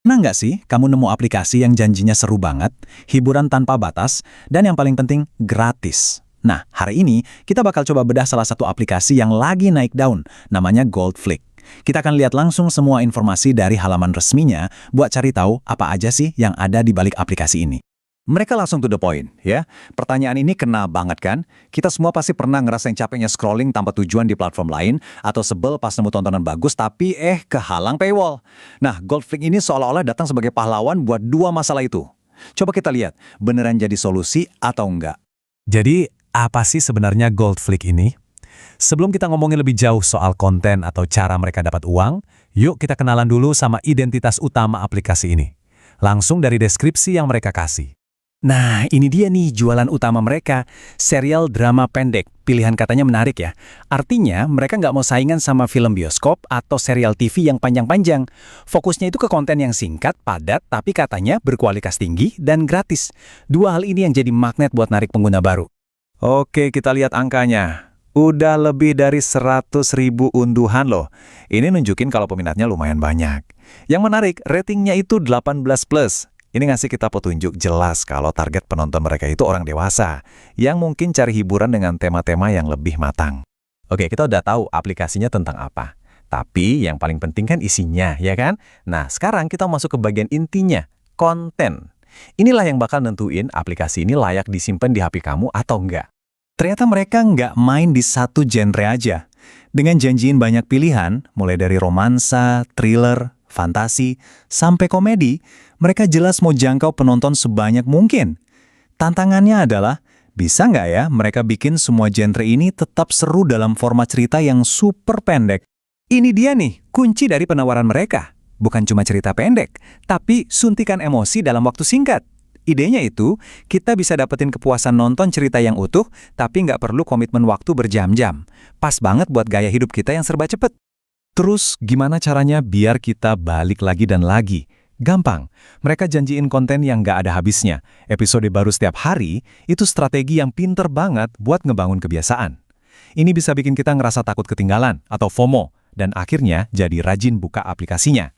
Pernah nggak sih kamu nemu aplikasi yang janjinya seru banget, hiburan tanpa batas, dan yang paling penting gratis? Nah, hari ini kita bakal coba bedah salah satu aplikasi yang lagi naik daun, namanya Goldflick. Kita akan lihat langsung semua informasi dari halaman resminya buat cari tahu apa aja sih yang ada di balik aplikasi ini. Mereka langsung to the point, ya. Pertanyaan ini kena banget kan? Kita semua pasti pernah ngerasain capeknya scrolling tanpa tujuan di platform lain, atau sebel pas nemu tontonan bagus tapi kehalang paywall. Nah, Goldflick ini seolah-olah datang sebagai pahlawan buat dua masalah itu. Coba kita lihat, beneran jadi solusi atau enggak? Jadi, apa sih sebenarnya Goldflick ini? Sebelum kita ngomongin lebih jauh soal konten atau cara mereka dapat uang, yuk kita kenalan dulu sama identitas utama aplikasi ini. Langsung dari deskripsi yang mereka kasih. Nah, ini dia nih jualan utama mereka, serial drama pendek. Pilihan katanya menarik ya. Artinya, mereka nggak mau saingan sama film bioskop atau serial TV yang panjang-panjang. Fokusnya itu ke konten yang singkat, padat, tapi katanya berkualitas tinggi dan gratis. Dua hal ini yang jadi magnet buat narik pengguna baru. Oke, kita lihat angkanya. Udah lebih dari 100.000 unduhan loh. Ini nunjukin kalau peminatnya lumayan banyak. Yang menarik, ratingnya itu 18+. Ini ngasih kita petunjuk jelas kalau target penonton mereka itu orang dewasa, yang mungkin cari hiburan dengan tema-tema yang lebih matang. Oke, kita udah tahu aplikasinya tentang apa. Tapi yang paling penting kan isinya, ya kan? Nah, sekarang kita masuk ke bagian intinya, konten. Inilah yang bakal nentuin aplikasi ini layak disimpan di HP kamu atau enggak. Ternyata mereka nggak main di satu genre aja. Dengan janjiin banyak pilihan, mulai dari romansa, thriller, fantasi, sampai komedi, mereka jelas mau jangkau penonton sebanyak mungkin. Tantangannya adalah, bisa nggak ya mereka bikin semua genre ini tetap seru dalam format cerita yang super pendek? Ini dia nih, kunci dari penawaran mereka. Bukan cuma cerita pendek, tapi suntikan emosi dalam waktu singkat. Idenya itu, kita bisa dapetin kepuasan nonton cerita yang utuh, tapi nggak perlu komitmen waktu berjam-jam. Pas banget buat gaya hidup kita yang serba cepet. Terus, gimana caranya biar kita balik lagi dan lagi? Gampang, mereka janjiin konten yang nggak ada habisnya. Episode baru setiap hari, itu strategi yang pinter banget buat ngebangun kebiasaan. Ini bisa bikin kita ngerasa takut ketinggalan atau FOMO, dan akhirnya jadi rajin buka aplikasinya.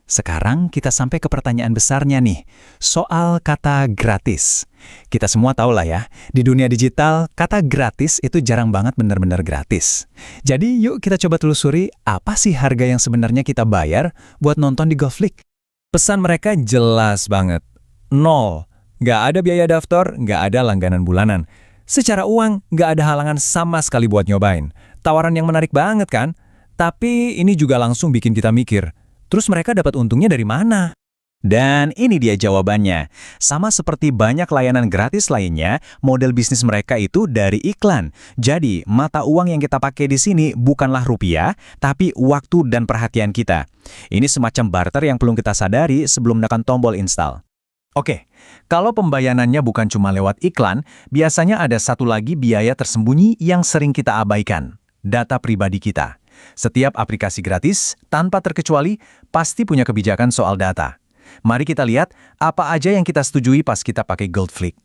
Sekarang kita sampai ke pertanyaan besarnya nih, soal kata gratis. Kita semua tahu lah ya, di dunia digital, kata gratis itu jarang banget benar-benar gratis. Jadi yuk kita coba telusuri apa sih harga yang sebenarnya kita bayar buat nonton di Goldflick. Pesan mereka jelas banget. 0. Nggak ada biaya daftar, nggak ada langganan bulanan. Secara uang, nggak ada halangan sama sekali buat nyobain. Tawaran yang menarik banget kan? Tapi ini juga langsung bikin kita mikir, terus mereka dapat untungnya dari mana? Dan ini dia jawabannya. Sama seperti banyak layanan gratis lainnya, model bisnis mereka itu dari iklan. Jadi, mata uang yang kita pakai di sini bukanlah rupiah, tapi waktu dan perhatian kita. Ini semacam barter yang perlu kita sadari sebelum menekan tombol install. Oke, kalau pembayarannya bukan cuma lewat iklan, biasanya ada satu lagi biaya tersembunyi yang sering kita abaikan. Data pribadi kita. Setiap aplikasi gratis, tanpa terkecuali, pasti punya kebijakan soal data. Mari kita lihat apa aja yang kita setujui pas kita pakai Goldflick.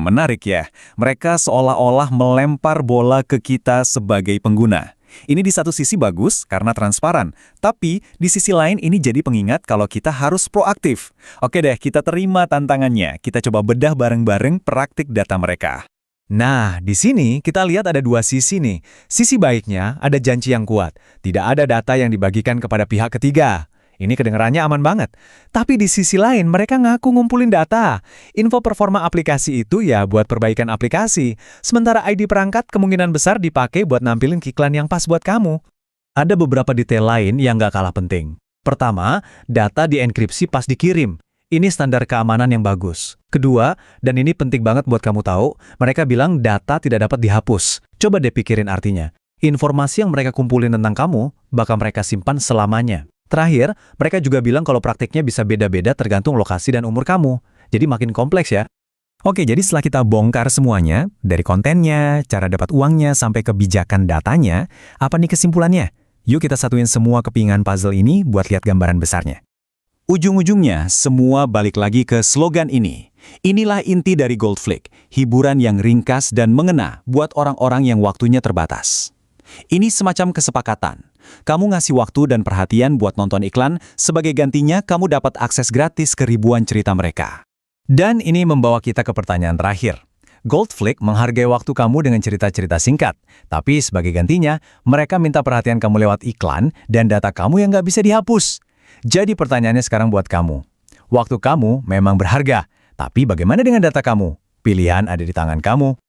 Menarik ya. Mereka seolah-olah melempar bola ke kita sebagai pengguna. Ini di satu sisi bagus karena transparan, tapi di sisi lain ini jadi pengingat kalau kita harus proaktif. Oke deh, kita terima tantangannya. Kita coba bedah bareng-bareng praktik data mereka. Nah, di sini kita lihat ada dua sisi nih. Sisi baiknya ada janji yang kuat. Tidak ada data yang dibagikan kepada pihak ketiga. Ini kedengarannya aman banget. Tapi di sisi lain mereka ngaku ngumpulin data. Info performa aplikasi itu ya buat perbaikan aplikasi. Sementara ID perangkat kemungkinan besar dipakai buat nampilin iklan yang pas buat kamu. Ada beberapa detail lain yang nggak kalah penting. Pertama, data dienkripsi pas dikirim. Ini standar keamanan yang bagus. Kedua, dan ini penting banget buat kamu tahu, mereka bilang data tidak dapat dihapus. Coba deh pikirin artinya. Informasi yang mereka kumpulin tentang kamu, bakal mereka simpan selamanya. Terakhir, mereka juga bilang kalau praktiknya bisa beda-beda tergantung lokasi dan umur kamu. Jadi makin kompleks ya. Oke, jadi setelah kita bongkar semuanya, dari kontennya, cara dapat uangnya, sampai kebijakan datanya, apa nih kesimpulannya? Yuk kita satuin semua kepingan puzzle ini buat lihat gambaran besarnya. Ujung-ujungnya, semua balik lagi ke slogan ini. Inilah inti dari Goldflick, hiburan yang ringkas dan mengena buat orang-orang yang waktunya terbatas. Ini semacam kesepakatan. Kamu ngasih waktu dan perhatian buat nonton iklan, sebagai gantinya kamu dapat akses gratis ke ribuan cerita mereka. Dan ini membawa kita ke pertanyaan terakhir. Goldflick menghargai waktu kamu dengan cerita-cerita singkat, tapi sebagai gantinya, mereka minta perhatian kamu lewat iklan dan data kamu yang nggak bisa dihapus. Jadi pertanyaannya sekarang buat kamu. Waktu kamu memang berharga, tapi bagaimana dengan data kamu? Pilihan ada di tangan kamu.